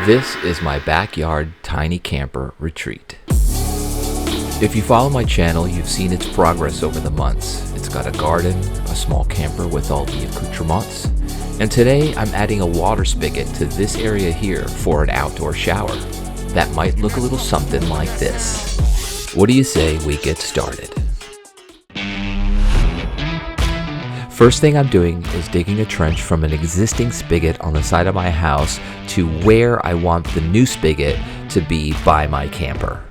This is my backyard tiny camper retreat. If you follow my channel, you've seen its progress over the months. It's got a garden, a small camper with all the accoutrements, and today I'm adding a water spigot to this area here for an outdoor shower. That might look a little something like this. What do you say we get started? First thing I'm doing is digging a trench from an existing spigot on the side of my house to where I want the new spigot to be by my camper.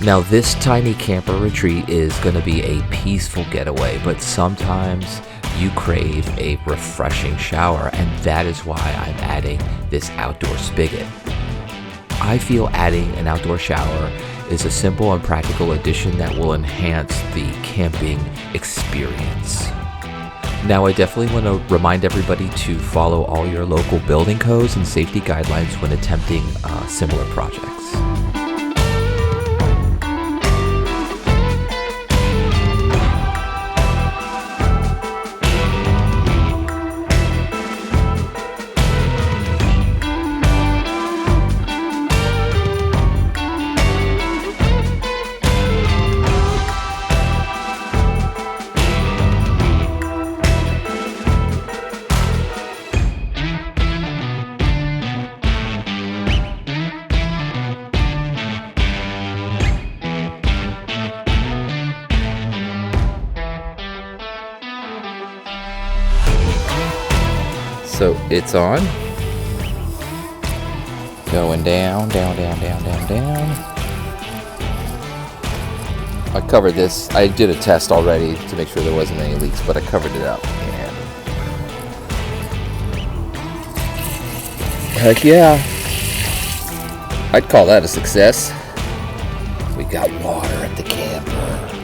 Now this tiny camper retreat is going to be a peaceful getaway, but sometimes you crave a refreshing shower, and that is why I'm adding this outdoor spigot. I feel adding an outdoor shower is a simple and practical addition that will enhance the camping experience. Now, I definitely want to remind everybody to follow all your local building codes and safety guidelines when attempting similar projects. So it's on, going down, down, down, down, down, down. I covered this. I did a test already to make sure there wasn't any leaks, but I covered it up. And heck yeah, I'd call that a success. We got water at the camper.